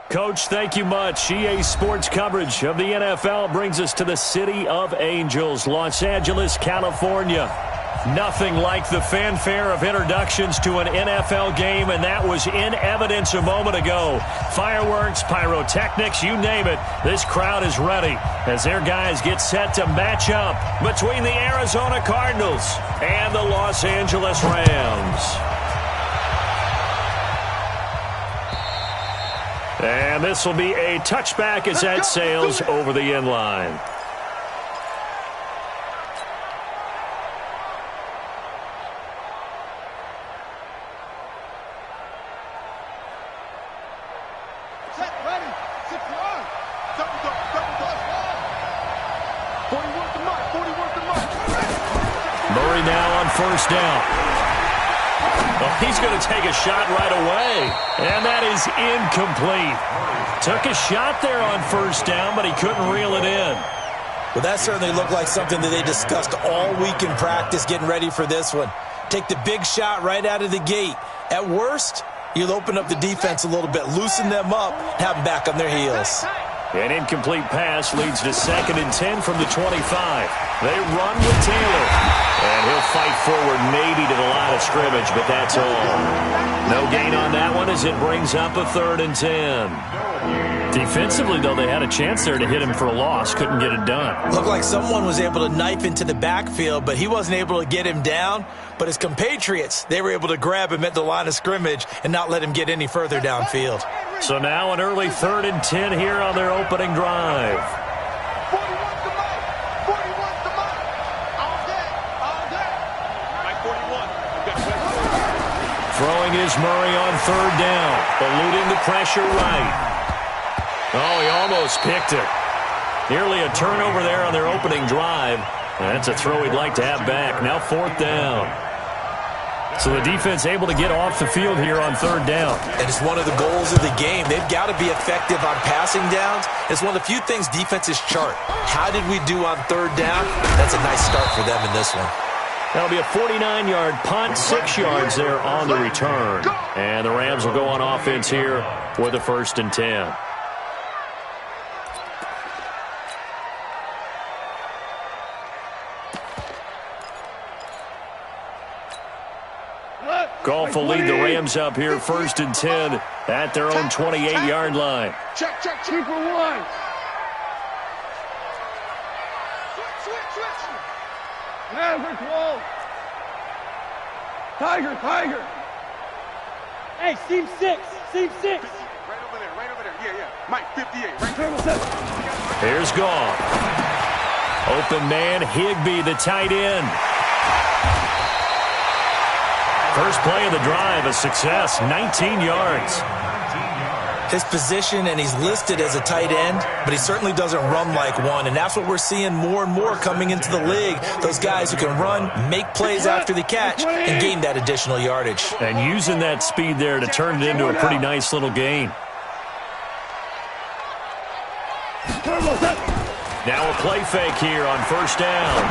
Coach, thank you much. EA Sports coverage of the NFL brings us to the City of Angels, Los Angeles, California. Nothing like the fanfare of introductions to an NFL game, and that was in evidence a moment ago. Fireworks, pyrotechnics, you name it. This crowd is ready as their guys get set to match up between the Arizona Cardinals and the Los Angeles Rams. And this will be a touchback as that sails over the end line. Murray now on first down. Well, he's going to take a shot right away, and that is incomplete. Took a shot there on first down, but he couldn't reel it in. Well, that certainly looked like something that they discussed all week in practice getting ready for this one. Take the big shot right out of the gate. At worst, you'll open up the defense a little bit, loosen them up, have them back on their heels. An incomplete pass leads to 2nd and 10 from the 25. They run with Taylor. And he'll fight forward maybe to the line of scrimmage, but that's all. No gain on that one as it brings up a 3rd and 10. Defensively, though, they had a chance there to hit him for a loss. Couldn't get it done. Looked like someone was able to knife into the backfield, but he wasn't able to get him down. But his compatriots, they were able to grab him at the line of scrimmage and not let him get any further downfield. So now an early 3rd and 10 here on their opening drive. Throwing is Murray on 3rd down, eluding the pressure right. Oh, he almost picked it. Nearly a turnover there on their opening drive. That's a throw he'd like to have back. Now 4th down. So the defense able to get off the field here on 3rd down. And it's one of the goals of the game. They've got to be effective on passing downs. It's one of the few things defenses chart. How did we do on 3rd down? That's a nice start for them in this one. That'll be a 49-yard punt, 6 yards there on the return. And the Rams will go on offense here with a 1st and 10. Goff will lead the Rams up here, 1st and 10 at their own 28-yard line. Check, 2 for 1. Maverick wall. Tiger. Hey, seam 6. Right over there. Yeah. Mike, 58. Right there. Here's Goff. Open man, Higbee, the tight end. First play of the drive, a success, 19 yards. His position, and he's listed as a tight end, but he certainly doesn't run like one, and that's what we're seeing more and more coming into the league. Those guys who can run, make plays after the catch, and gain that additional yardage. And using that speed there to turn it into a pretty nice little gain. Now a play fake here on 1st down.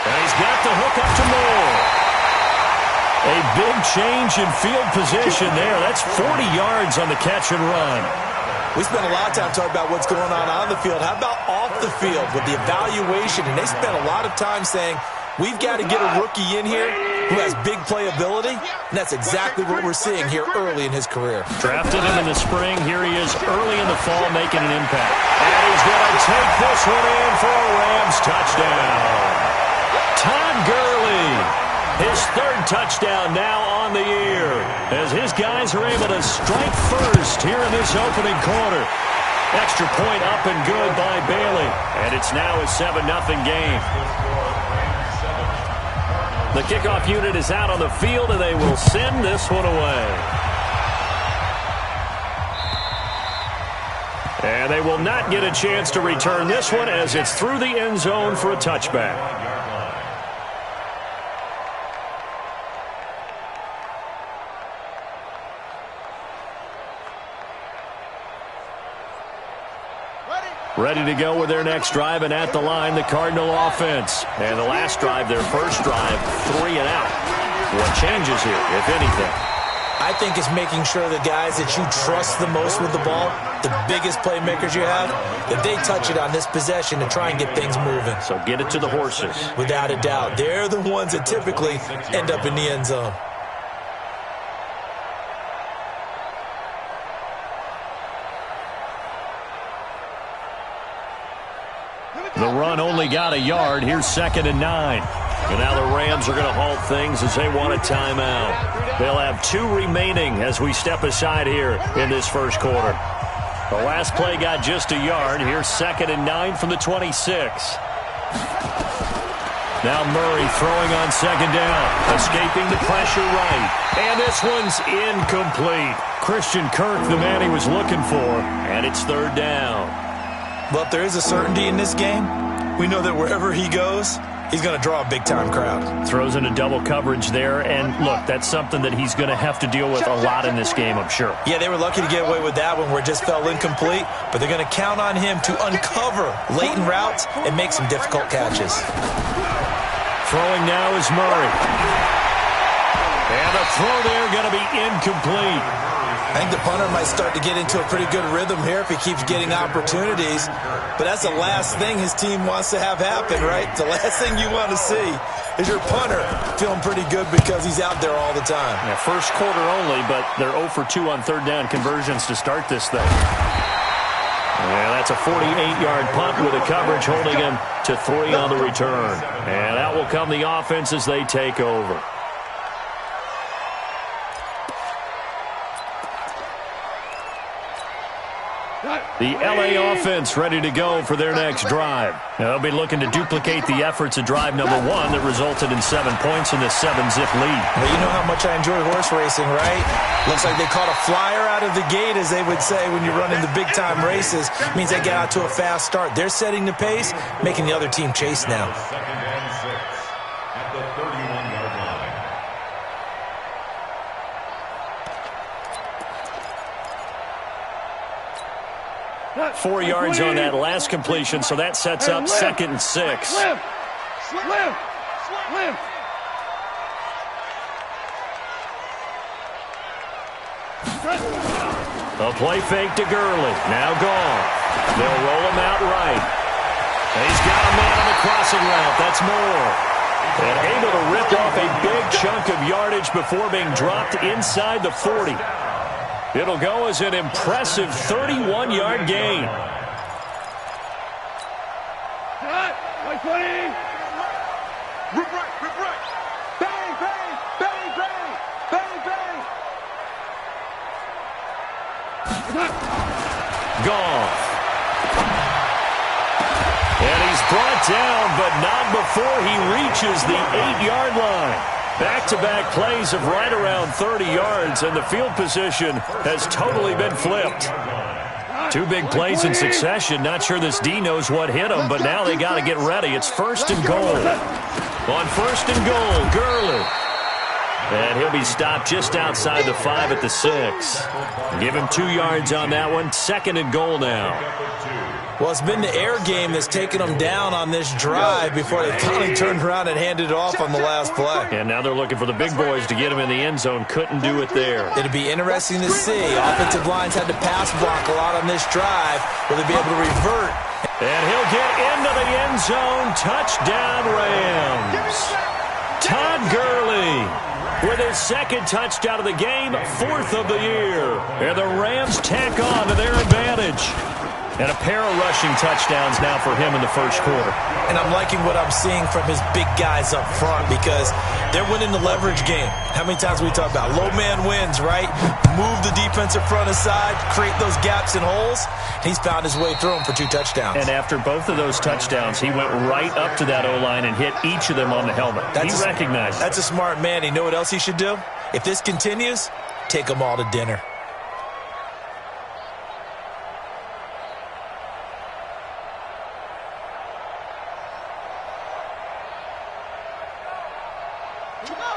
And he's got the hook up to Moore. A big change in field position there. That's 40 yards on the catch and run. We spent a lot of time talking about what's going on the field. How about off the field with the evaluation? And they spent a lot of time saying, we've got to get a rookie in here who has big playability. And that's exactly what we're seeing here early in his career. Drafted him in the spring. Here he is early in the fall making an impact. And he's going to take this one in for a Rams touchdown. Todd Gurley. His 3rd touchdown now on the year as his guys are able to strike first here in this opening quarter. Extra point up and good by Bailey. And it's now a 7-0 game. The kickoff unit is out on the field, and they will send this one away. And they will not get a chance to return this one as it's through the end zone for a touchback. Ready to go with their next drive, and at the line, the Cardinal offense. And the last drive, their first drive, 3 and out. What changes here, if anything? I think it's making sure the guys that you trust the most with the ball, the biggest playmakers you have, that they touch it on this possession to try and get things moving. So get it to the horses. Without a doubt. They're the ones that typically end up in the end zone. The run only got a yard. Here's 2nd and 9. And now the Rams are going to halt things as they want a timeout. They'll have 2 remaining as we step aside here in this first quarter. The last play got just a yard. Here's 2nd and 9 from the 26. Now Murray throwing on 2nd down. Escaping the pressure right. And this one's incomplete. Christian Kirk, the man he was looking for. And it's 3rd down. Well, if there is a certainty in this game, we know that wherever he goes, he's going to draw a big-time crowd. Throws in a double coverage there, and look, that's something that he's going to have to deal with a lot in this game, I'm sure. Yeah, they were lucky to get away with that one where it just fell incomplete, but they're going to count on him to uncover latent routes and make some difficult catches. Throwing now is Murray. And the throw there going to be incomplete. I think the punter might start to get into a pretty good rhythm here if he keeps getting opportunities. But that's the last thing his team wants to have happen, right? The last thing you want to see is your punter feeling pretty good because he's out there all the time. Yeah, first quarter only, but they're 0 for 2 on 3rd down conversions to start this thing. Yeah, that's a 48-yard punt with a coverage holding him to 3 on the return. And out will come the offense as they take over. The L.A. offense ready to go for their next drive. They'll be looking to duplicate the efforts of drive number 1 that resulted in 7 points in this 7-zip lead. Well, you know how much I enjoy horse racing, right? Looks like they caught a flyer out of the gate, as they would say when you're running the big-time races. It means they get out to a fast start. They're setting the pace, making the other team chase now. 4 yards on that last completion, so that sets up 2nd and 6. Slim. A play fake to Gurley. Now gone. They'll roll him out right. He's got a man on the crossing route. That's Moore. And able to rip off a big chunk of yardage before being dropped inside the 40. It'll go as an impressive 31-yard gain. Rip right. Bang, bang, bang, bang, bang, bang. Gone. And he's brought down, but not before he reaches the 8-yard line. Back-to-back plays of right around 30 yards, and the field position has totally been flipped. 2 big plays in succession. Not sure this D knows what hit him, but now they got to get ready. It's 1st and goal. On 1st and goal, Gurley. And he'll be stopped just outside the 5 at the 6. Give him 2 yards on that one. 2nd and goal now. Well, it's been the air game that's taken them down on this drive before they finally turned around and handed it off on the last play. And now they're looking for the big boys to get him in the end zone. Couldn't do it there. It'll be interesting to see. Offensive lines had to pass block a lot on this drive. Will they be able to revert? And he'll get into the end zone. Touchdown, Rams. Todd Gurley with his 2nd touchdown of the game, 4th of the year. And the Rams tack on to their advantage. And a pair of rushing touchdowns now for him in the first quarter. And I'm liking what I'm seeing from his big guys up front because they're winning the leverage game. How many times we talk about low man wins, right? Move the defensive front aside, create those gaps and holes. He's found his way through them for 2 touchdowns. And after both of those touchdowns, he went right up to that O-line and hit each of them on the helmet. He recognized it. That's a smart man. You know what else he should do? If this continues, take them all to dinner.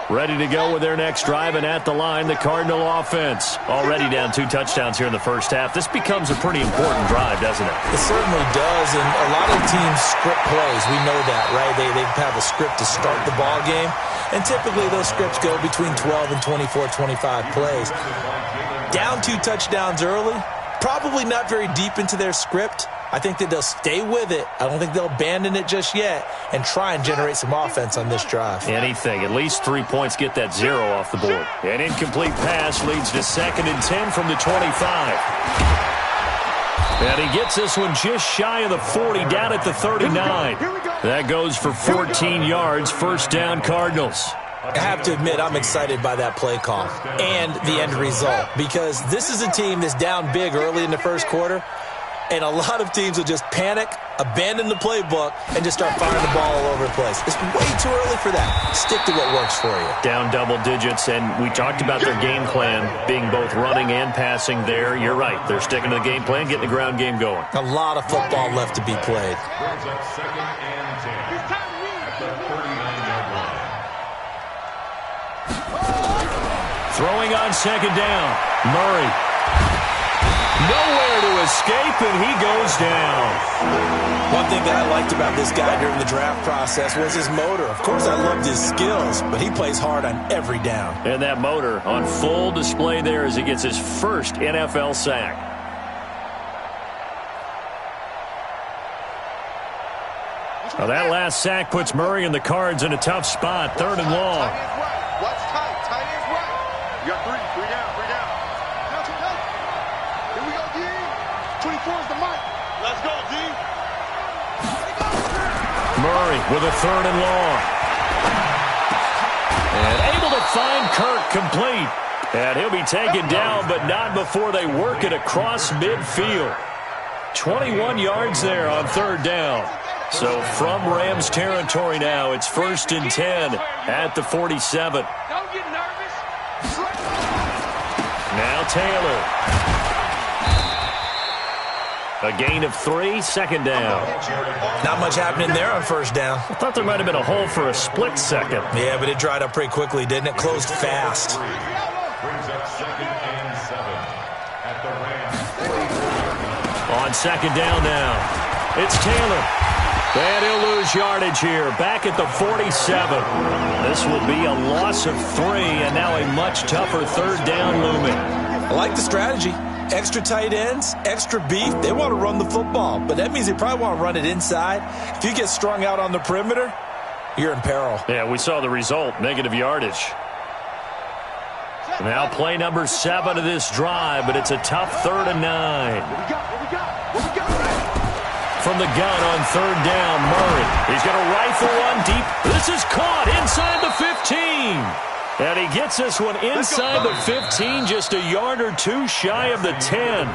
Ready to go with their next drive, and at the line, the Cardinal offense. Already down 2 touchdowns here in the first half. This becomes a pretty important drive, doesn't it? It certainly does, and a lot of teams script plays. We know that, right? They have a script to start the ball game, and typically those scripts go between 12 and 24, 25 plays. Down 2 touchdowns early, probably not very deep into their script. I think that they'll stay with it. I don't think they'll abandon it just yet and try and generate some offense on this drive. Anything. At least 3 points get that 0 off the board. An incomplete pass leads to 2nd and 10 from the 25. And he gets this one just shy of the 40, down at the 39. That goes for 14 yards, first down Cardinals. I have to admit, I'm excited by that play call and the end result, because this is a team that's down big early in the first quarter, and a lot of teams will just panic, abandon the playbook, and just start firing the ball all over the place. It's way too early for that. Stick to what works for you. Down double digits, and we talked about their game plan being both running and passing there. You're right. They're sticking to the game plan, getting the ground game going. A lot of football left to be played. Throwing on 2nd down. Murray. Nowhere to escape, and he goes down. One thing that I liked about this guy during the draft process was his motor. Of course, I loved his skills, but he plays hard on every down. And that motor on full display there as he gets his first NFL sack. Well, that last sack puts Murray and the Cards in a tough spot. 3rd and long. What's tight? Tight is right. You got 3 down. Here we go, D. 24 is the mic. Let's go, D. Murray with a 3rd and long. And able to find Kirk complete. And he'll be taken down, but not before they work it across midfield. 21 yards there on 3rd down. So from Rams territory now, it's 1st and 10 at the 47. Don't get nervous. Now Taylor. A gain of 3, 2nd down. Not much happening there on 1st down. I thought there might have been a hole for a split second. Yeah, but it dried up pretty quickly, didn't it? Closed fast. On 2nd down now, it's Taylor. And he'll lose yardage here, back at the 47. This will be a loss of 3, and now a much tougher 3rd down looming. I like the strategy. Extra tight ends, extra beef. They want to run the football, but that means they probably want to run it inside. If you get strung out on the perimeter, you're in peril. Yeah, we saw the result, negative yardage. Now play number 7 of this drive, but it's a tough 3rd and 9. What we got? From the gun on 3rd down, Murray. He's going to rifle one deep. This is caught inside the 15. And he gets this one inside the 15, just a yard or 2 shy of the 10.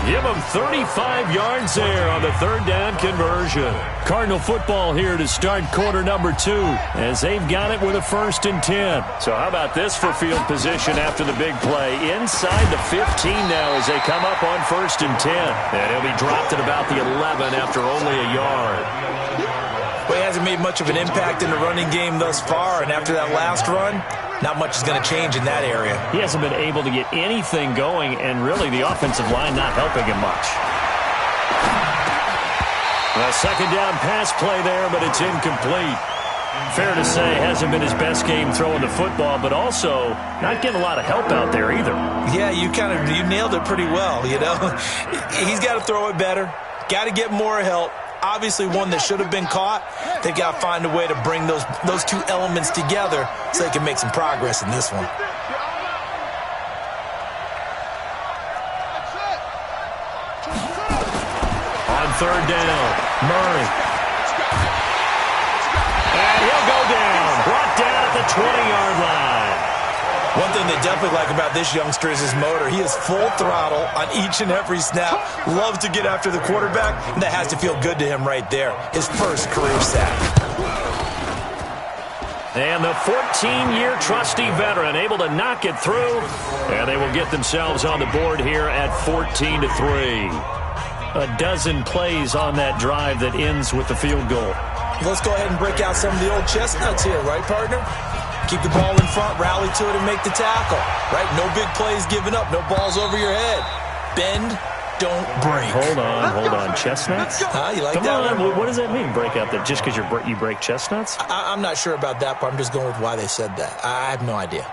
Give him 35 yards there on the 3rd down conversion. Cardinal football here to start quarter number 2 as they've got it with a 1st and 10. So how about this for field position after the big play? Inside the 15 now as they come up on 1st and 10. And he'll be dropped at about the 11 after only a yard. Well, he hasn't made much of an impact in the running game thus far, and after that last run, not much is going to change in that area. He hasn't been able to get anything going, and really the offensive line not helping him much. A 2nd down pass play there, but it's incomplete. Fair to say, hasn't been his best game throwing the football, but also not getting a lot of help out there either. Yeah, you nailed it pretty well, you know. He's got to throw it better, got to get more help. Obviously one that should have been caught. They've got to find a way to bring those 2 elements together so they can make some progress in this one. On 3rd down, Murray. And he'll go down. Brought down at the 20-yard line. One thing they definitely like about this youngster is his motor. He is full throttle on each and every snap. Loves to get after the quarterback, and that has to feel good to him right there. His first career sack. And the 14-year trusty veteran able to knock it through. And they will get themselves on the board here at 14-3. A dozen plays on that drive that ends with the field goal. Let's go ahead and break out some of the old chestnuts here, right, partner? Keep the ball in front, rally to it, and make the tackle. Right? No big plays given up. No balls over your head. Bend, don't break. Hold on. Chestnuts? You like Come that on. one? What does that mean, break out? That just because you break chestnuts? I'm not sure about that, but I'm just going with why they said that. I have no idea.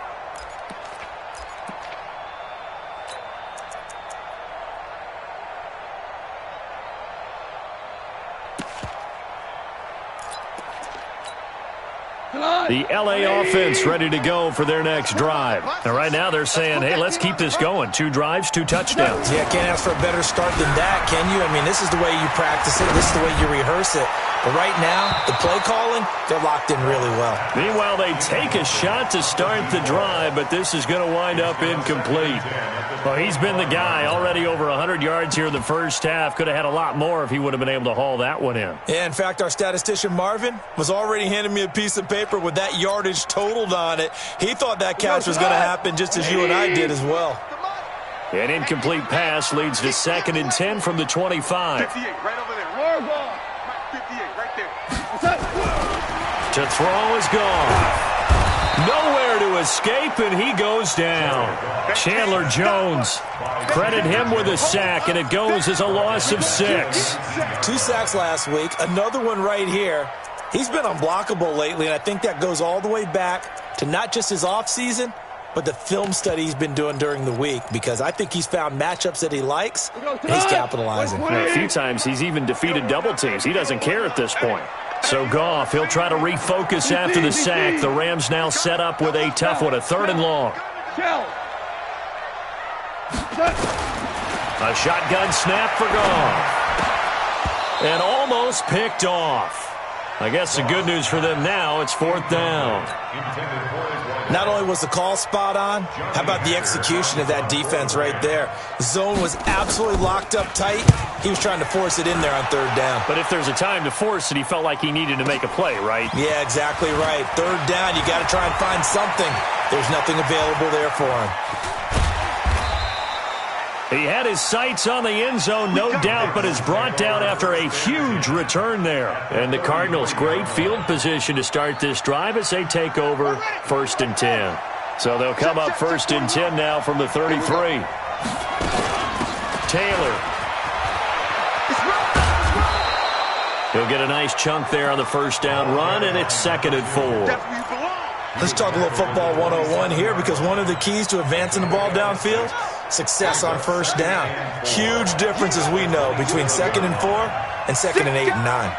The LA offense ready to go for their next drive. And right now they're saying, hey, let's keep this going. 2 drives, 2 touchdowns. Yeah, can't ask for a better start than that, can you? I mean, this is the way you practice it. This is the way you rehearse it. But right now, the play calling, they're locked in really well. Meanwhile, they take a shot to start the drive, but this is going to wind up incomplete. Well, he's been the guy, already over 100 yards here in the first half. Could have had a lot more if he would have been able to haul that one in. Yeah, in fact, our statistician Marvin was already handing me a piece of paper with that yardage totaled on it. He thought that catch was going to happen just as you and I did as well. An incomplete pass leads to 2nd and 10 from the 25. 58, right over there. More ball. 58, right there. To throw is gone. Nowhere to escape, and he goes down. Chandler Jones, credit him with a sack, and it goes as a loss of 6. 2 sacks last week, another one right here. He's been unblockable lately, and I think that goes all the way back to not just his offseason, but the film study he's been doing during the week, because I think he's found matchups that he likes, and he's capitalizing. A few times he's even defeated double teams. He doesn't care at this point. So Goff, he'll try to refocus after the sack. The Rams now set up with a tough one, a 3rd and long. A shotgun snap for Goff. And almost picked off. I guess the good news for them now, it's 4th down. Not only was the call spot on, how about the execution of that defense right there? Zone was absolutely locked up tight. He was trying to force it in there on 3rd down. But if there's a time to force it, he felt like he needed to make a play, right? Yeah, exactly right. 3rd down, you got to try and find something. There's nothing available there for him. He had his sights on the end zone, no doubt, but is brought down after a huge return there. And the Cardinals, great field position to start this drive as they take over 1st and 10. So they'll come up 1st and 10 now from the 33. Taylor. He'll get a nice chunk there on the 1st down run, and it's 2nd and 4. Let's talk a little football 101 here, because one of the keys to advancing the ball downfield, success on 1st down. Huge difference, as we know, between 2nd and 4 and 2nd and 8 and 9.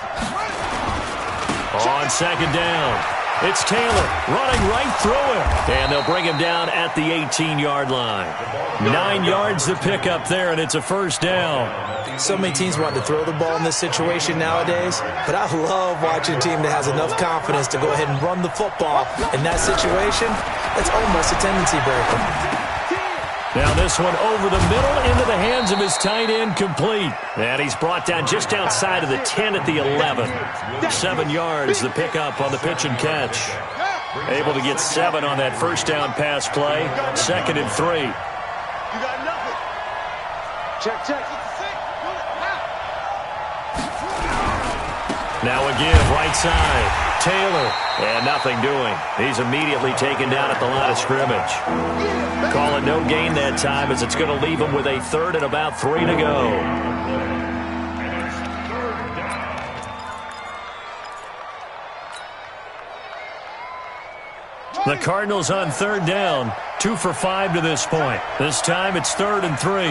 On 2nd down, it's Taylor running right through him. And they'll bring him down at the 18-yard line. 9 yards to pick up there, and it's a 1st down. So many teams want to throw the ball in this situation nowadays, but I love watching a team that has enough confidence to go ahead and run the football. In that situation, that's almost a tendency breaker. Now this one over the middle into the hands of his tight end, complete. And he's brought down just outside of the 10 at the 11. 7 yards, the pickup on the pitch and catch. Able to get 7 on that 1st down pass play. 2nd and 3. You got nothing. Check. Now a give, right side. Taylor, and nothing doing. He's immediately taken down at the line of scrimmage. Call it no gain that time, as it's going to leave him with a 3rd and about 3 to go. The Cardinals on 3rd down, 2 for 5 to this point. This time it's 3rd and 3.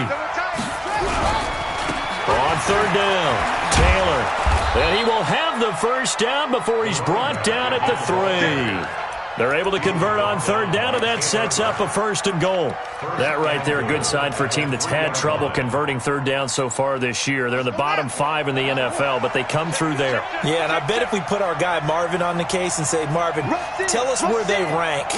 On 3rd down, Taylor. And he will have the 1st down before he's brought down at the 3. They're able to convert on 3rd down, and that sets up a 1st and goal. That right there, a good sign for a team that's had trouble converting 3rd down so far this year. They're in the bottom 5 in the NFL, but they come through there. Yeah, and I bet if we put our guy Marvin on the case and say, Marvin, tell us where they rank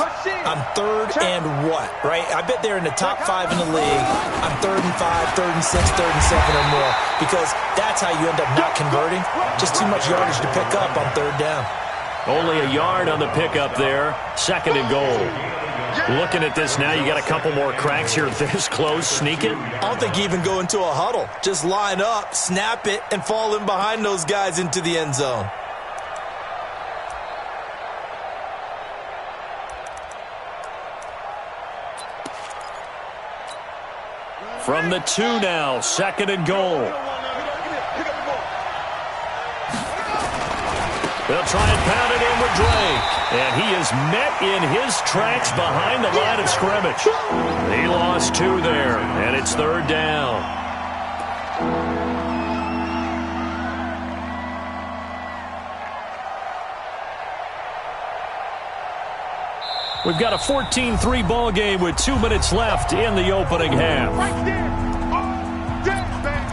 on 3rd and what, right? I bet they're in the top 5 in the league on 3rd and 5, 3rd and 6, 3rd and 7 or more, because that's how you end up not converting. Just too much yardage to pick up on 3rd down. Only a yard on the pickup there. 2nd and goal. Looking at this now, you got a couple more cracks here this close. Sneak it. I don't think you even go into a huddle. Just line up, snap it, and fall in behind those guys into the end zone. From the 2 now, 2nd and goal. They'll try and pound it in with Drake. And he is met in his tracks behind the line of scrimmage. He lost 2 there, and it's 3rd down. We've got a 14-3 ball game with 2 minutes left in the opening half. Right there. All day, baby.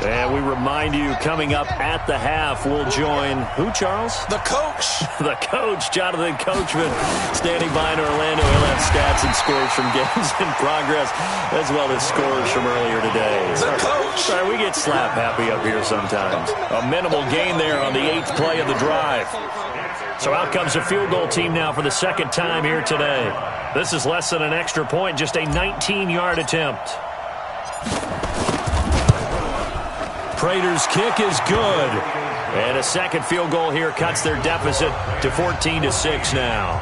And we remind you, coming up at the half, we'll join who, Charles? The coach. The coach, Jonathan Coachman, standing by in Orlando. He'll have stats and scores from games in progress, as well as scores from earlier today. The coach. Sorry, we get slap happy up here sometimes. A minimal gain there on the 8th play of the drive. So out comes a field goal team now for the 2nd time here today. This is less than an extra point, just a 19-yard attempt. Prater's kick is good. And a 2nd field goal here cuts their deficit to 14-6 now.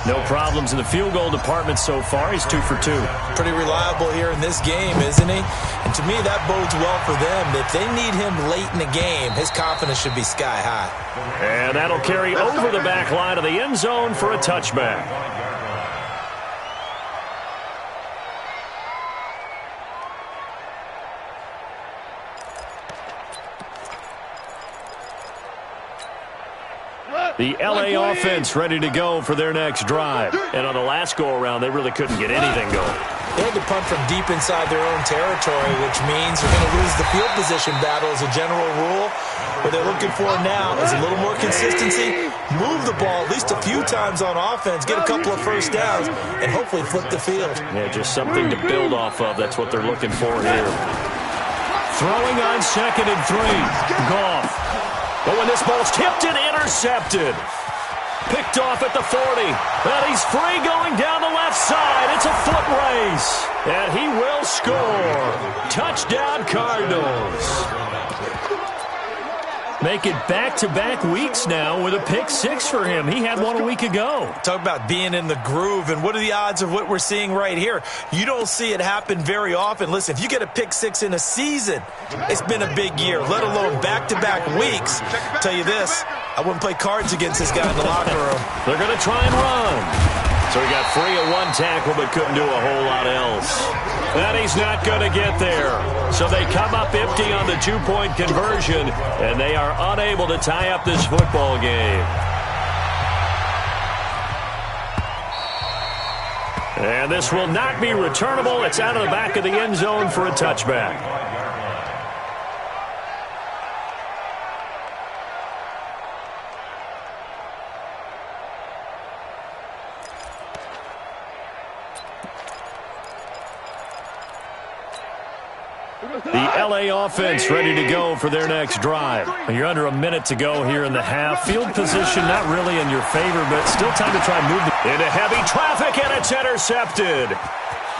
No problems in the field goal department so far. He's 2 for 2. Pretty reliable here in this game, isn't he? And to me, that bodes well for them. If they need him late in the game, his confidence should be sky high. And that'll carry over the back line of the end zone for a touchback. The L.A. offense ready to go for their next drive. And on the last go-around, they really couldn't get anything going. They had to punt from deep inside their own territory, which means they're going to lose the field position battle as a general rule. What they're looking for now is a little more consistency, move the ball at least a few times on offense, get a couple of first downs, and hopefully flip the field. Yeah, just something to build off of. That's what they're looking for here. Throwing on 2nd and 3. Goff. But when this ball's tipped and intercepted. Picked off at the 40. And he's free going down the left side. It's a foot race. And he will score. Touchdown, Cardinals. Make it back-to-back weeks now with a pick 6 for him. He had one a week ago. Talk about being in the groove, and what are the odds of what we're seeing right here? You don't see it happen very often. Listen, if you get a pick 6 in a season, it's been a big year, let alone back-to-back weeks. Tell you this, I wouldn't play cards against this guy in the locker room. They're going to try and run. So he got free of 1 tackle but couldn't do a whole lot else. And he's not going to get there. So they come up empty on the 2-point conversion, and they are unable to tie up this football game. And this will not be returnable. It's out of the back of the end zone for a touchback. The L.A. offense ready to go for their next drive. You're under a minute to go here in the half. Field position not really in your favor, but still time to try and move into heavy traffic, and it's intercepted.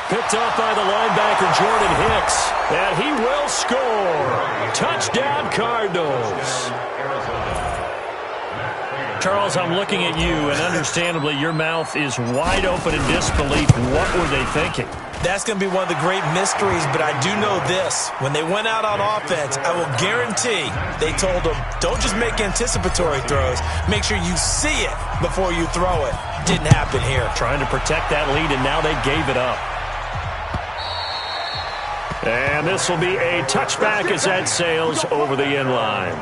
Picked off by the linebacker, Jordan Hicks, and he will score. Touchdown, Cardinals. Charles, I'm looking at you, and understandably, your mouth is wide open in disbelief. What were they thinking? That's going to be one of the great mysteries, but I do know this. When they went out on offense, I will guarantee they told them, don't just make anticipatory throws. Make sure you see it before you throw it. Didn't happen here. Trying to protect that lead, and now they gave it up. And this will be a touchback as that sails over the end line.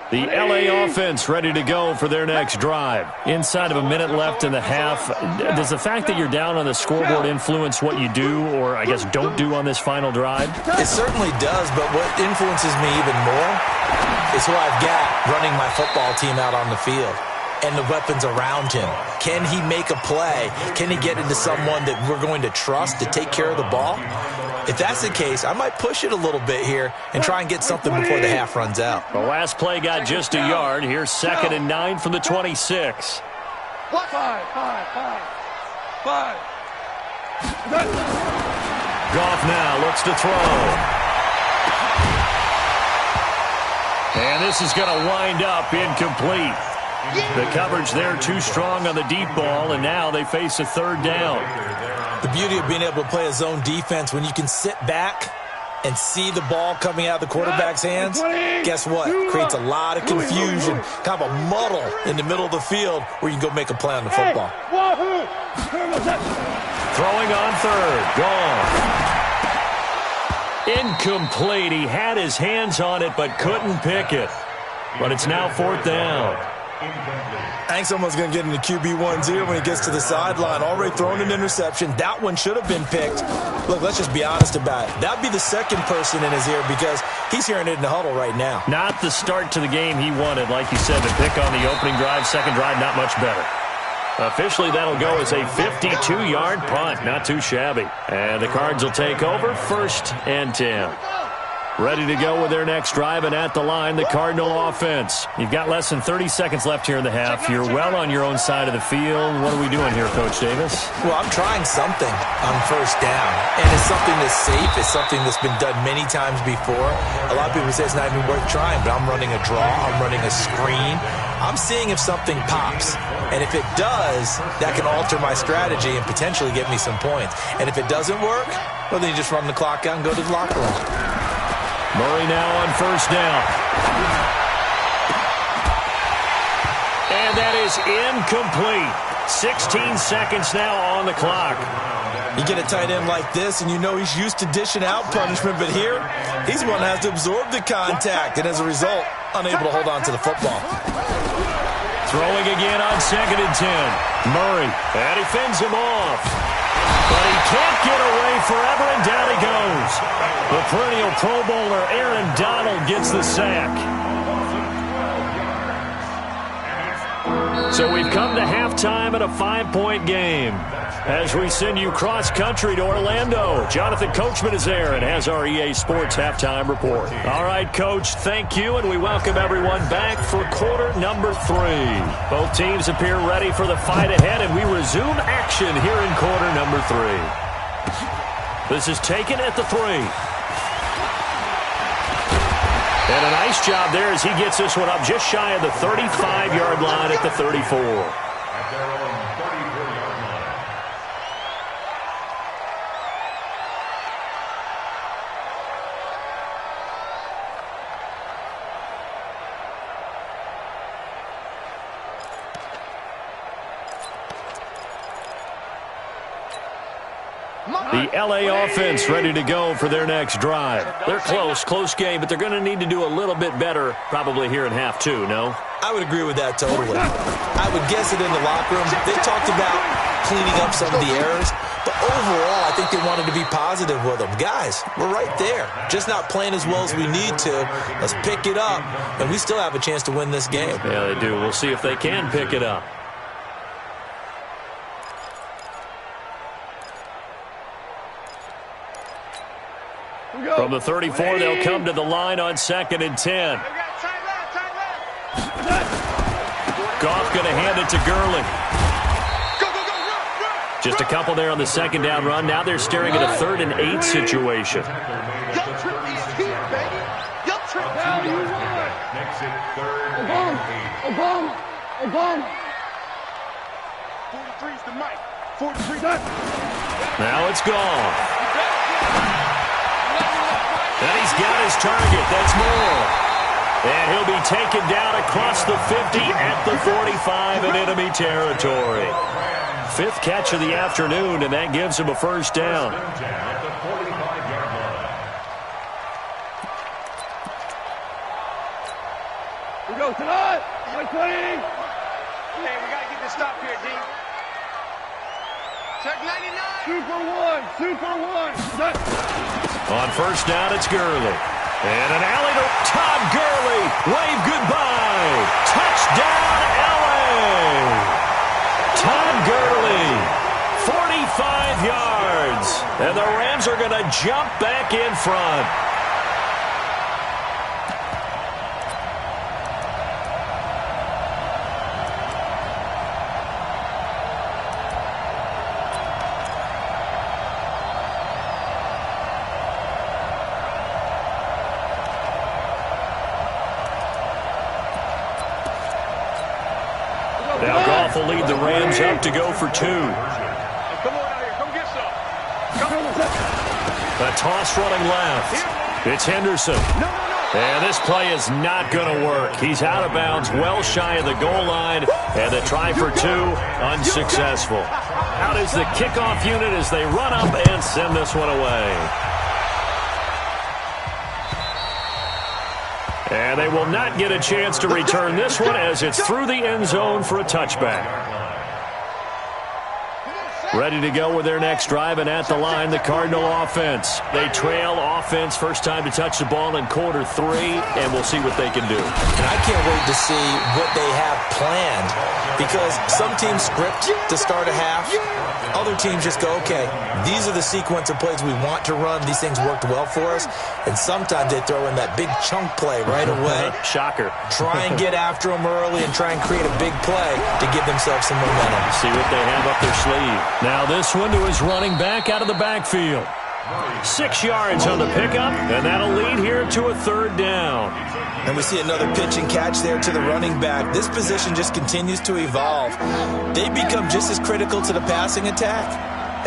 The L.A. offense ready to go for their next drive. Inside of a minute left in the half, does the fact that you're down on the scoreboard influence what you do, or I guess don't do on this final drive? It certainly does, but what influences me even more is who I've got running my football team out on the field and the weapons around him. Can he make a play? Can he get into someone that we're going to trust to take care of the ball? If that's the case, I might push it a little bit here and try and get something before the half runs out. The last play got just a yard. Here's 2nd and 9 from the 26. Five. Goff now looks to throw. And this is going to wind up incomplete. The coverage there too strong on the deep ball, and now they face a 3rd down. The beauty of being able to play a zone defense when you can sit back and see the ball coming out of the quarterback's hands, guess what? Creates a lot of confusion, kind of a muddle in the middle of the field where you can go make a play on the football. Throwing on 3rd. Gone. Incomplete. He had his hands on it but couldn't pick it. But it's now 4th down. I think someone's going to get into QB1's ear when he gets to the sideline. Already thrown an interception. That one should have been picked. Look, let's just be honest about it. That would be the second person in his ear because he's hearing it in the huddle right now. Not the start to the game he wanted. Like you said, the pick on the opening drive, second drive, not much better. Officially, that'll go as a 52-yard punt. Not too shabby. And the Cards will take over 1st and 10. Ready to go with their next drive, and at the line, the Cardinal offense. You've got less than 30 seconds left here in the half. You're well on your own side of the field. What are we doing here, Coach Davis? Well, I'm trying something on 1st down, and it's something that's safe. It's something that's been done many times before. A lot of people say it's not even worth trying, but I'm running a draw. I'm running a screen. I'm seeing if something pops, and if it does, that can alter my strategy and potentially get me some points. And if it doesn't work, well, then you just run the clock out and go to the locker room. Murray now on 1st down. And that is incomplete. 16 seconds now on the clock. You get a tight end like this, and you know he's used to dishing out punishment, but here, he's the one that has to absorb the contact, and as a result, unable to hold on to the football. Throwing again on 2nd and 10. Murray, and he fends him off. But he can't get away forever, and down he goes. The perennial Pro Bowler Aaron Donald gets the sack. So we've come to halftime in a 5-point game. As we send you cross-country to Orlando, Jonathan Coachman is there and has our EA Sports halftime report. All right, Coach, thank you, and we welcome everyone back for quarter number 3. Both teams appear ready for the fight ahead, and we resume action here in quarter number 3. This is taken at the 3. And a nice job there as he gets this one up just shy of the 35-yard line at the 34. The LA offense ready to go for their next drive. They're close game, but they're going to need to do a little bit better probably here in half 2, no? I would agree with that totally. I would guess it in the locker room. They talked about cleaning up some of the errors, but overall, I think they wanted to be positive with them. Guys, we're right there. Just not playing as well as we need to. Let's pick it up, and we still have a chance to win this game. Yeah, they do. We'll see if they can pick it up. From the 34, they'll come to the line on 2nd and 10. Goff going to hand it to Gurley. Just a couple there on the 2nd down run. Now they're staring at a 3rd and 8 situation. Now it's gone. And he's got his target. That's Moore. And he'll be taken down across the 50 at the 45 in enemy territory. 5th catch of the afternoon, and that gives him a 1st down. We go tonight. Hey, we got to get this stop here, D. Check 99. Super one. On 1st down, it's Gurley. And an alley to Todd Gurley. Wave goodbye. Touchdown, LA. Todd Gurley, 45 yards. And the Rams are going to jump back in front. Now Goff will lead the Rams up to go for 2. Come on out here. Come get some. A toss running left. It's Henderson. And this play is not going to work. He's out of bounds, well shy of the goal line. And the try for 2, unsuccessful. Out is the kickoff unit as they run up and send this one away. And they will not get a chance to return this one as it's through the end zone for a touchback. Ready to go with their next drive, and at the line, the Cardinal offense. They trail offense, first time to touch the ball in quarter 3, and we'll see what they can do. And I can't wait to see what they have planned, because some teams script to start a half. Other teams just go, okay, these are the sequence of plays we want to run. These things worked well for us. And sometimes they throw in that big chunk play right away. Shocker. Try and get after them early and try and create a big play to give themselves some momentum. See what they have up their sleeve. Now this one to his running back out of the backfield. 6 yards on the pickup, and that'll lead here to a 3rd down. And we see another pitch and catch there to the running back. This position just continues to evolve. They become just as critical to the passing attack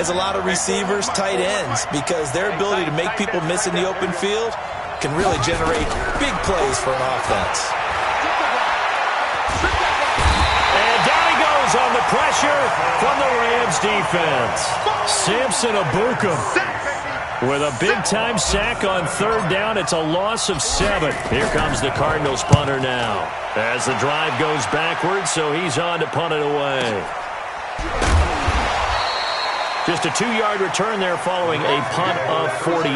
as a lot of receivers, tight ends, because their ability to make people miss in the open field can really generate big plays for an offense. And down he goes on the pressure from the Rams defense. Samson Ebukam with a big-time sack on 3rd down. It's a loss of 7. Here comes the Cardinals punter now as the drive goes backwards, so he's on to punt it away. Just a 2-yard return there following a punt of 48.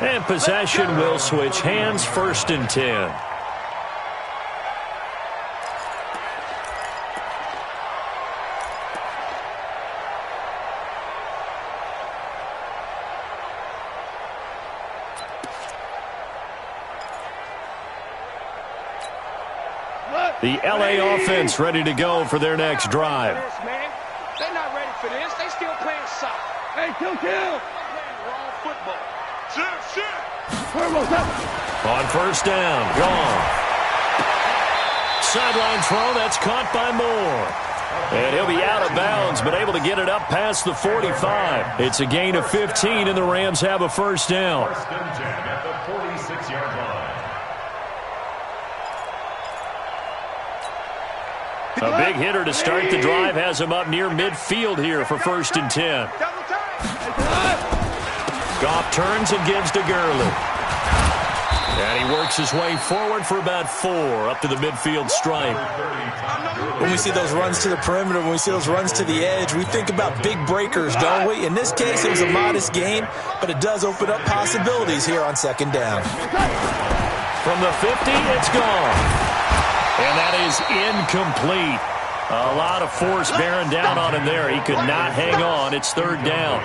And possession will switch hands, 1st and 10. The L.A. offense ready to go for their next drive. They're not ready for this. They still playing soccer. Hey, kill. Playing wrong football. On 1st down, gone. Sideline throw, that's caught by Moore. And he'll be out of bounds, but able to get it up past the 45. It's a gain of 15, and the Rams have a 1st down. At the 46-yard line. A big hitter to start the drive has him up near midfield here for 1st and 10. Goff turns and gives to Gurley. And he works his way forward for about 4 up to the midfield stripe. When we see those runs to the perimeter, when we see those runs to the edge, we think about big breakers, don't we? In this case, it was a modest gain, but it does open up possibilities here on 2nd down. From the 50, it's gone. And that is incomplete. A lot of force bearing down on him there. He could not hang on. It's 3rd down.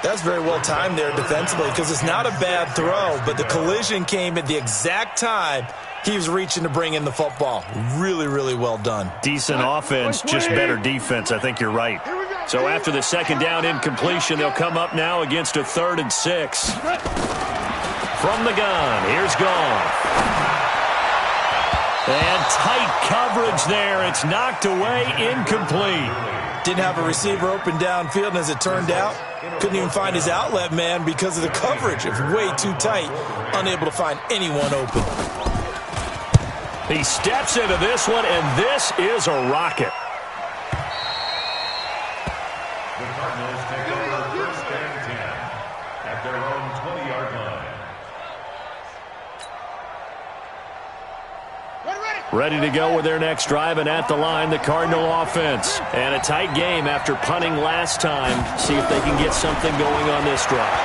That's very well timed there defensively, because it's not a bad throw, but the collision came at the exact time he was reaching to bring in the football. Really, really well done. Decent offense, just better defense. I think you're right. So after the 2nd down incompletion, they'll come up now against a 3rd and 6. From the gun, here's Goff. And tight coverage there. It's knocked away, incomplete. Didn't have a receiver open downfield, and as it turned out, couldn't even find his outlet man because of the coverage. It was way too tight, unable to find anyone open. He steps into this one, and this is a rocket. The Cardinals take over 1st and 10 at their own 20-yard line. Ready to go with their next drive, and at the line, the Cardinal offense. And a tight game after punting last time. See if they can get something going on this drive.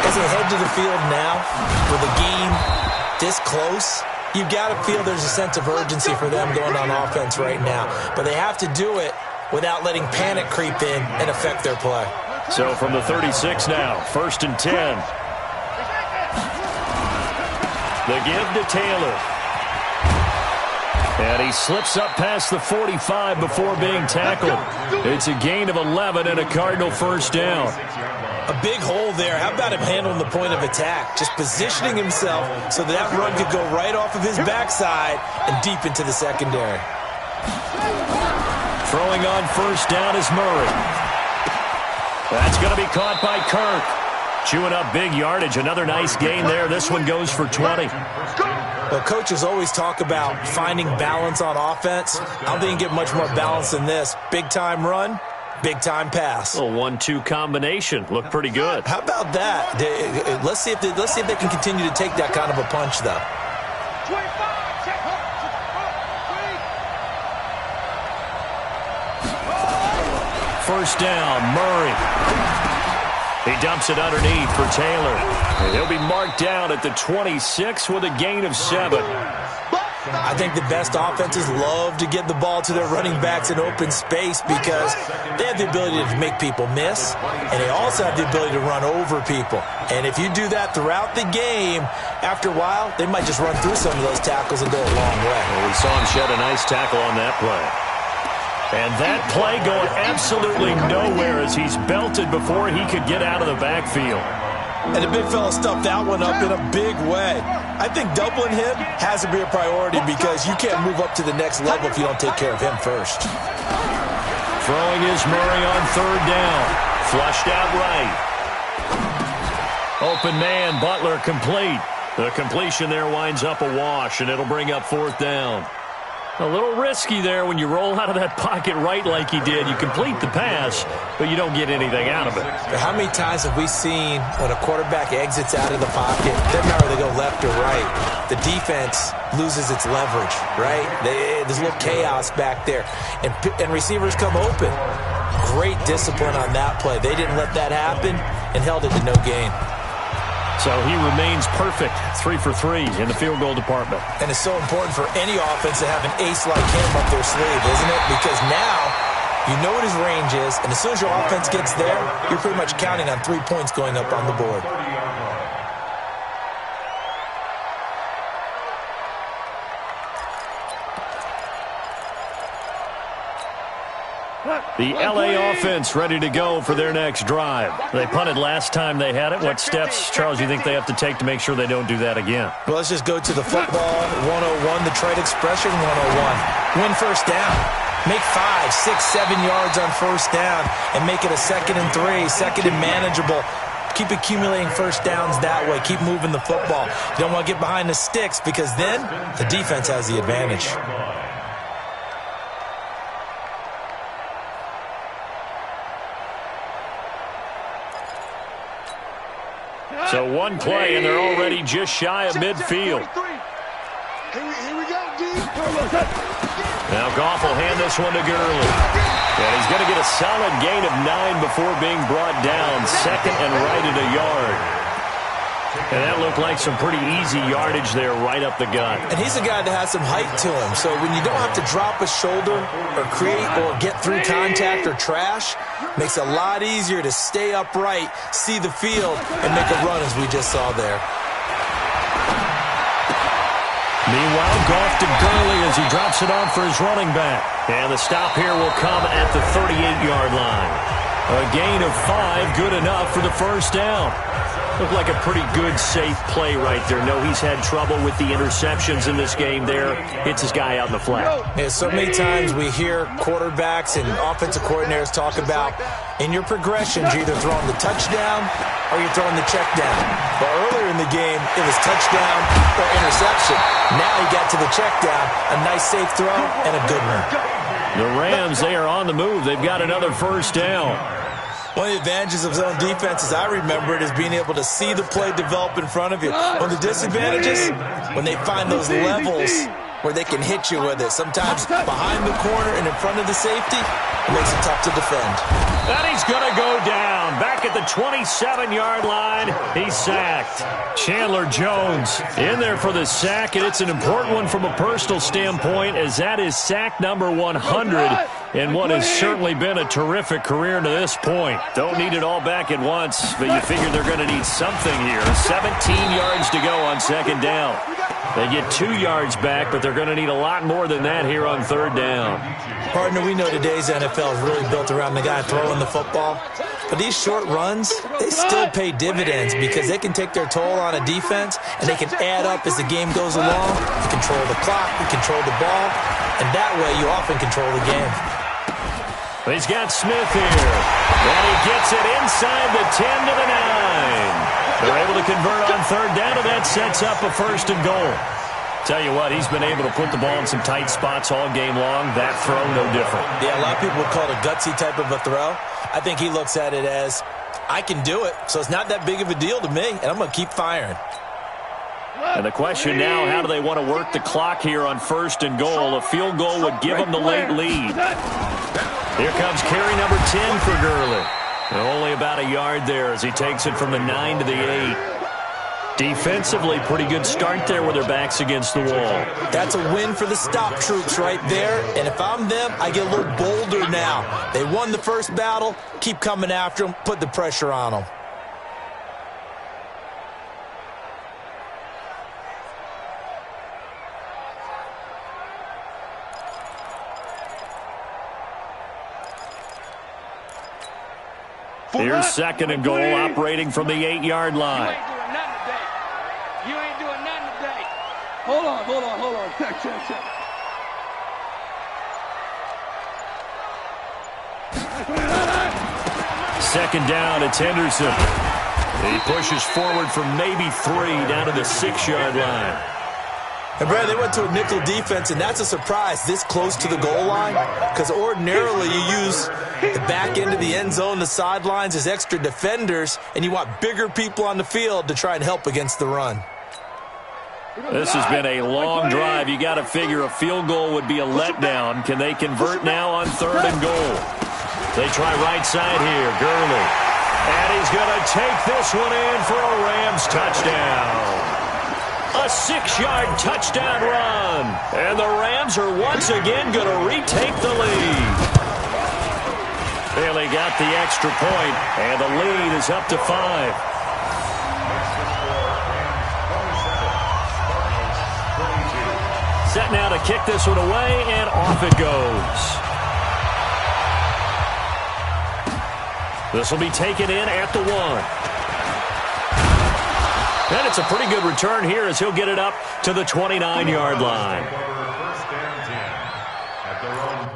As they head to the field now, with a game this close, you've got to feel there's a sense of urgency for them going on offense right now. But they have to do it without letting panic creep in and affect their play. So from the 36 now, 1st and 10. The give to Taylor. And he slips up past the 45 before being tackled. It's a gain of 11 and a Cardinal first down. A big hole there. How about him handling the point of attack? Just positioning himself so that run could go right off of his backside and deep into the secondary. Throwing on first down is Murray. That's going to be caught by Kirk. Chewing up big yardage. Another nice gain there. This one goes for 20. Well, coaches always talk about finding balance on offense. I don't think you get much more balance than this. Big-time run, big-time pass. A 1-2 combination. Looked pretty good. How about that? Let's see if they can continue to take that kind of a punch, though. First down, Murray. He dumps it underneath for Taylor. And he'll be marked down at the 26 with a gain of 7. I think the best offenses love to get the ball to their running backs in open space because they have the ability to make people miss, and they also have the ability to run over people. And if you do that throughout the game, after a while, they might just run through some of those tackles and go a long way. Well, we saw him shed a nice tackle on that play. And that play going absolutely nowhere as he's belted before he could get out of the backfield. And the big fella stuffed that one up in a big way. I think doubling him has to be a priority because you can't move up to the next level if you don't take care of him first. Throwing is Murray on third down. Flushed out right. Open man, Butler complete. The completion there winds up a wash, and it'll bring up fourth down. A little risky there when you roll out of that pocket right like he did. You complete the pass, but you don't get anything out of it. How many times have we seen when a quarterback exits out of the pocket, doesn't matter whether they go left or right, the defense loses its leverage, right? There's a little chaos back there, and receivers come open. Great discipline on that play. They didn't let that happen and held it to no gain. So he remains perfect, 3 for 3 in the field goal department. And it's so important for any offense to have an ace like him up their sleeve, isn't it? Because now you know what his range is, and as soon as your offense gets there, you're pretty much counting on 3 points going up on the board. The L.A. offense ready to go for their next drive. They punted last time they had it. What steps, Charles, do you think they have to take to make sure they don't do that again? Well, let's just go to the football 101, the trade expression 101. Win first down. Make 5, 6, 7 yards on first down and make it a 2nd and 3, 2nd and manageable. Keep accumulating first downs that way. Keep moving the football. You don't want to get behind the sticks because then the defense has the advantage. So one play, and they're already just shy of midfield. Here we go, D. Now Goff will hand this one to Gurley. And he's going to get a solid gain of 9 before being brought down. 2nd and right at a yard. And that looked like some pretty easy yardage there right up the gut. And he's a guy that has some height to him. So when you don't have to drop a shoulder or create or get through contact or trash, makes it a lot easier to stay upright, see the field, and make a run as we just saw there. Meanwhile, Goff to Gurley as he drops it on for his running back. And the stop here will come at the 38-yard line. A gain of 5, good enough for the first down. Looked like a pretty good, safe play right there. No, he's had trouble with the interceptions in this game there. Hits his guy out in the flat. Yeah, so many times we hear quarterbacks and offensive coordinators talk about in your progressions, you're either throwing the touchdown or you're throwing the check down. But earlier in the game, it was touchdown or interception. Now he got to the check down, a nice safe throw, and a good one. The Rams, they are on the move. They've got another first down. One of the advantages of zone defense, as I remember it, is being able to see the play develop in front of you. One of the disadvantages, when they find those levels where they can hit you with it. Sometimes behind the corner and in front of the safety, it makes it tough to defend. And he's going to go down. Back at the 27-yard line, he's sacked. Chandler Jones in there for the sack, and it's an important one from a personal standpoint as that is sack number 100. in what has certainly been a terrific career to this point. Don't need it all back at once, but you figure they're going to need something here. 17 yards to go on second down. They get 2 yards back, but they're going to need a lot more than that here on third down. Partner, we know today's NFL is really built around the guy throwing the football. But these short runs, they still pay dividends because they can take their toll on a defense, and they can add up as the game goes along. You control the clock, you control the ball, and that way you often control the game. He's got Smith here, and he gets it inside the 10 to the 9. They're able to convert on third down, and that sets up a first and goal. Tell you what, he's been able to put the ball in some tight spots all game long. That throw, no different. Yeah, a lot of people would call it a gutsy type of a throw. I think he looks at it as, I can do it, so it's not that big of a deal to me, and I'm going to keep firing. And the question now, how do they want to work the clock here on first and goal? A field goal would give them the late lead. Here comes carry number 10 for Gurley. And only about a yard there as he takes it from the 9 to the 8. Defensively, pretty good start there with their backs against the wall. That's a win for the stop troops right there. And if I'm them, I get a little bolder now. They won the first battle. Keep coming after them. Put the pressure on them. Here's second and goal, operating from the 8-yard line. You ain't doing nothing today. Hold on. Check. Second down, it's Henderson. He pushes forward from maybe 3 down to the 6-yard line. And, Brad, they went to a nickel defense, and that's a surprise this close to the goal line because ordinarily you use the back end of the end zone, the sidelines as extra defenders, and you want bigger people on the field to try and help against the run. This has been a long drive. You got to figure a field goal would be a letdown. Can they convert now on third and goal? They try right side here, Gurley. And he's going to take this one in for a Rams touchdown. A 6-yard touchdown run. And the Rams are once again going to retake the lead. Bailey got the extra point, and the lead is up to 5. Set now to kick this one away, and off it goes. This will be taken in at the 1. And it's a pretty good return here as he'll get it up to the 29-yard line. First and 10 at their own.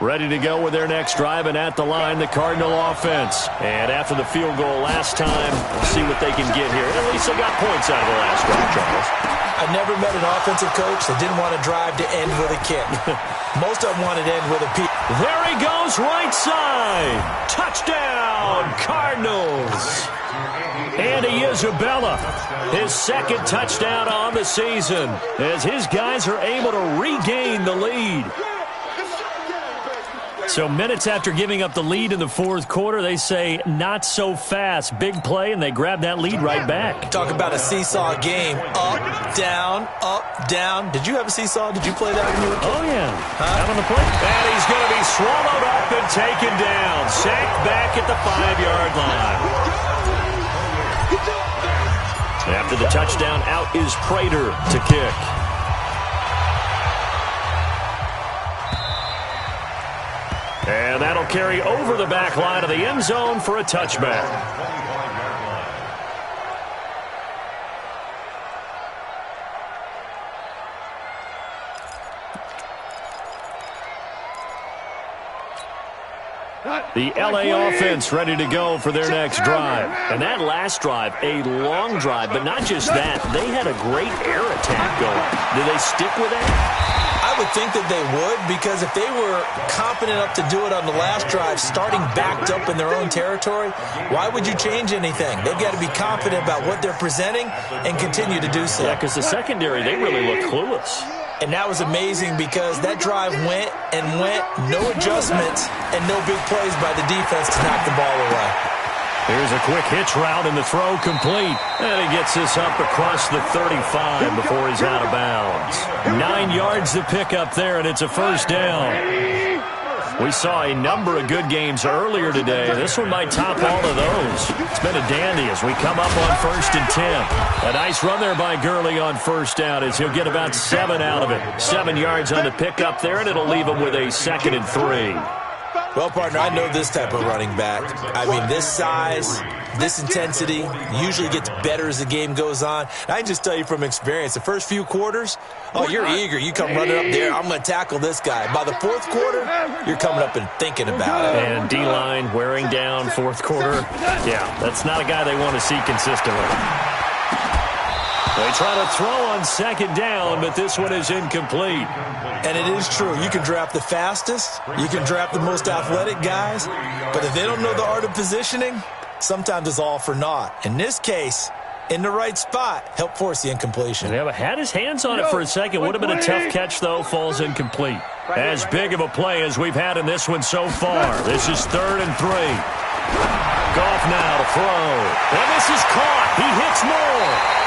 Ready to go with their next drive, and at the line, the Cardinal offense. And after the field goal last time, we'll see what they can get here. At least they got points out of the last drive, Charles. I've never met an offensive coach that didn't want to drive to end with a kick. Most of them wanted to end with a peek. There he goes, right side. Touchdown, Cardinals. Andy Isabella, his second touchdown on the season, as his guys are able to regain the lead. So minutes after giving up the lead in the fourth quarter, they say not so fast. Big play, and they grab that lead right back. Talk about a seesaw game. Up, down, up, down. Did you have a seesaw? Did you play that when you were a kid? Oh, yeah. Out on the play. And he's going to be swallowed up and taken down. Sacked back at the 5-yard line. After the touchdown, out is Prater to kick. And that'll carry over the back line of the end zone for a touchback. The LA offense ready to go for their next drive. And that last drive, a long drive, but not just that. They had a great air attack going. Do they stick with that? I would think that they would, because if they were confident enough to do it on the last drive, starting backed up in their own territory, why would you change anything? They've got to be confident about what they're presenting and continue to do so. Yeah, because the secondary, they really look clueless. And that was amazing because that drive went and went, no adjustments, and no big plays by the defense to knock the ball away. Here's a quick hitch route and the throw complete. And he gets this up across the 35 before he's out of bounds. 9 yards to pick up there, and it's a first down. We saw a number of good games earlier today. This one might top all of those. It's been a dandy as we come up on 1st and 10. A nice run there by Gurley on first down as he'll get about 7 out of it. 7 yards on the pickup there, and it'll leave him with a 2nd and 3. Well, partner, I know this type of running back. I mean, this size, this intensity usually gets better as the game goes on. And I can just tell you from experience, the first few quarters, oh, you're eager. You come running up there, I'm going to tackle this guy. By the 4th quarter, you're coming up and thinking about it. And D-line wearing down 4th quarter. Yeah, that's not a guy they want to see consistently. They try to throw on 2nd down, but this one is incomplete. And it is true. You can draft the fastest. You can draft the most athletic guys. But if they don't know the art of positioning, sometimes it's all for naught. In this case, in the right spot, help force the incompletion. Yeah, but had his hands on it for a second. Would have been a tough catch, though. Falls incomplete. As big of a play as we've had in this one so far. This is 3rd and 3. Goff now to throw. And this is caught. He hits more.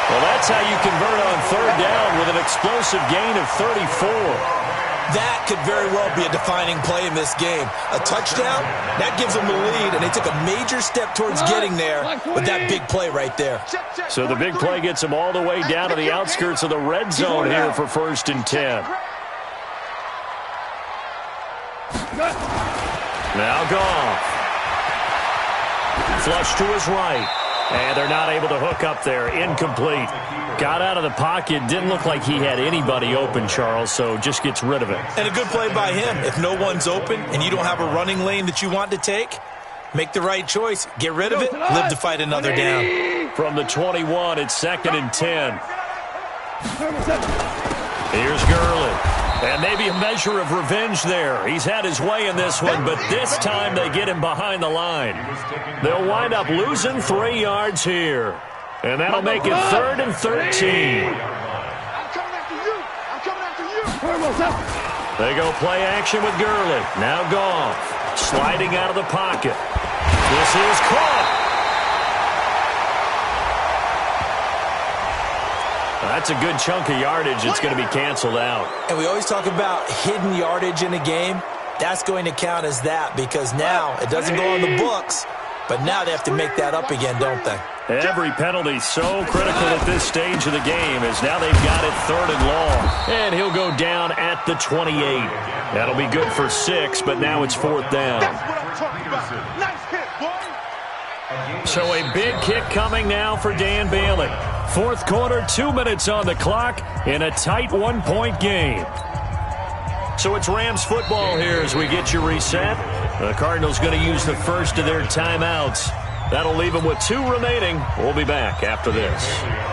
Well, that's how you convert on 3rd down with an explosive gain of 34. That could very well be a defining play in this game. A touchdown, that gives them the lead, and they took a major step towards getting there with that big play right there. So the big play gets them all the way down to the outskirts of the red zone here for 1st and 10. Now Goff. Flush to his right. And they're not able to hook up there. Incomplete. Got out of the pocket. Didn't look like he had anybody open, Charles, so just gets rid of it. And a good play by him. If no one's open and you don't have a running lane that you want to take, make the right choice. Get rid of it. Live to fight another down. From the 21, it's 2nd and 10. Here's Gurley. And maybe a measure of revenge there. He's had his way in this one, but this time they get him behind the line. They'll wind up losing 3 yards here. And that'll make it 3rd and 13. I'm coming after you. I'm coming after you. They go play action with Gurley. Now Goff. Sliding out of the pocket. This is caught. That's a good chunk of yardage. It's going to be canceled out. And we always talk about hidden yardage in a game. That's going to count as that because now it doesn't go on the books, but now they have to make that up again, don't they? Every penalty so critical at this stage of the game as now they've got it 3rd and long. And he'll go down at the 28. That'll be good for 6, but now it's 4th down. That's what I'm talking about. Nice hit, boy. So a big kick coming now for Dan Bailey. 4th quarter, 2 minutes on the clock in a tight 1-point game. So it's Rams football here as we get you reset. The Cardinals going to use the first of their timeouts. That'll leave them with 2 remaining. We'll be back after this.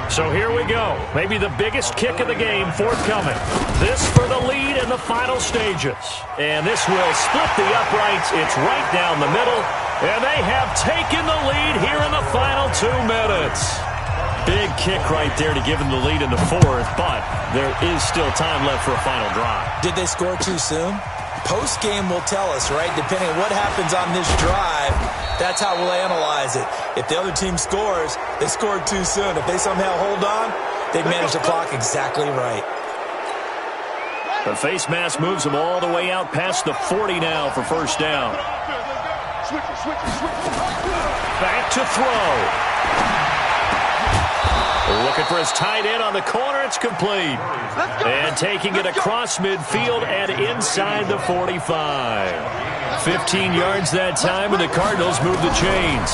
So here we go. Maybe the biggest kick of the game forthcoming. This for the lead in the final stages. And this will split the uprights. It's right down the middle. And they have taken the lead here in the final 2 minutes. Big kick right there to give them the lead in the 4th, but there is still time left for a final drive. Did they score too soon? Post-game will tell us, right? Depending on what happens on this drive, that's how we'll analyze it. If the other team scores, they scored too soon. If they somehow hold on, they manage the clock exactly right. The face mask moves them all the way out past the 40 now for 1st down. Back to throw. Looking for his tight end on the corner. It's complete. And taking it across midfield and inside the 45. 15 yards that time, and the Cardinals move the chains.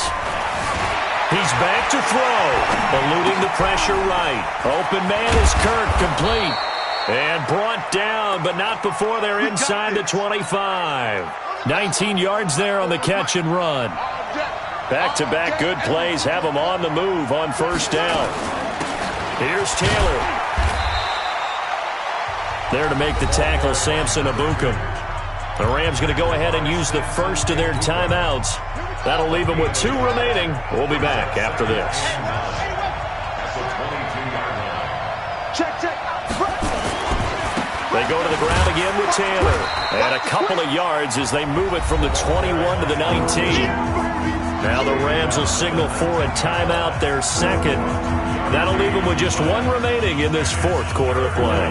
He's back to throw. Eluding the pressure right. Open man is Kirk, complete. And brought down, but not before they're inside the 25. 19 yards there on the catch and run. Back-to-back good plays have them on the move on first down. Here's Taylor. There to make the tackle, Samson Ebukam. The Rams going to go ahead and use the first of their timeouts. That'll leave them with 2 remaining. We'll be back after this. They go to the ground again with Taylor. And a couple of yards as they move it from the 21 to the 19. Now the Rams will signal for a timeout, their second. That'll leave them with just 1 remaining in this 4th quarter of play.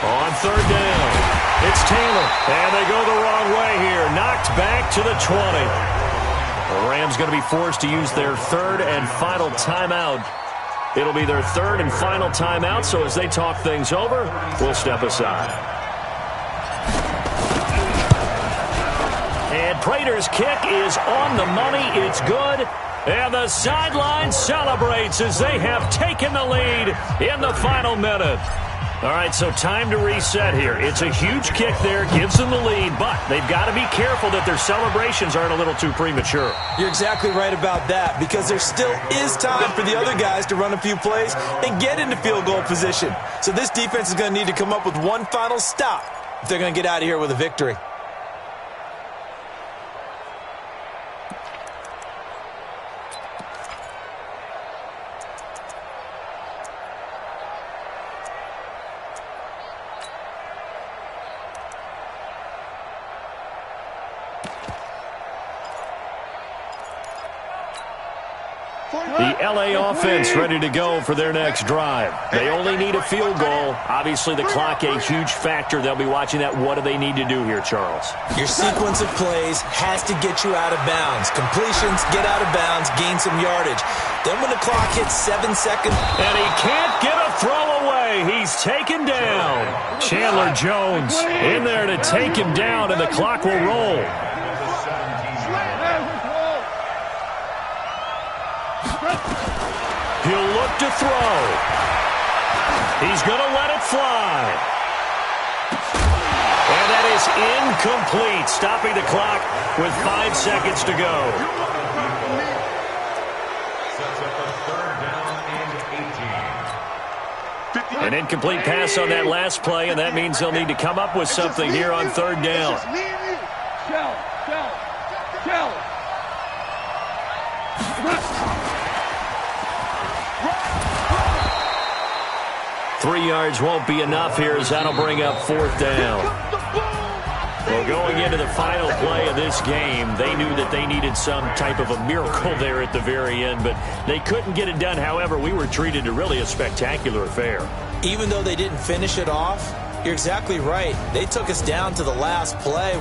On third down, it's Taylor. And they go the wrong way here. Knocked back to the 20. The Rams going to be forced to use their 3rd and final timeout. It'll be their 3rd and final timeout, so as they talk things over, we'll step aside. And Prater's kick is on the money. It's good. And the sideline celebrates as they have taken the lead in the final minute. All right, so time to reset here. It's a huge kick there, gives them the lead, but they've got to be careful that their celebrations aren't a little too premature. You're exactly right about that, because there still is time for the other guys to run a few plays and get into field goal position. So this defense is going to need to come up with one final stop if they're going to get out of here with a victory. The L.A. offense ready to go for their next drive. They only need a field goal. Obviously, the clock a huge factor. They'll be watching that. What do they need to do here, Charles? Your sequence of plays has to get you out of bounds. Completions, get out of bounds, gain some yardage. Then when the clock hits 7 seconds. And he can't get a throw away. He's taken down. Chandler Jones in there to take him down, and the clock will roll. He'll look to throw. He's going to let it fly. And that is incomplete, stopping the clock with 5 seconds to go. Sets up a 3rd down and 18. An incomplete pass on that last play, and that means they'll need to come up with something here on 3rd down. Shell. 3 yards won't be enough here as that'll bring up 4th down. Well, going into the final play of this game, they knew that they needed some type of a miracle there at the very end, but they couldn't get it done. However, we were treated to really a spectacular affair. Even though they didn't finish it off, you're exactly right. They took us down to the last play.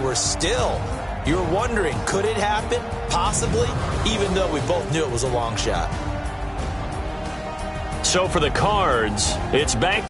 You're wondering, could it happen? Possibly, even though we both knew it was a long shot. So for the Cards, it's back.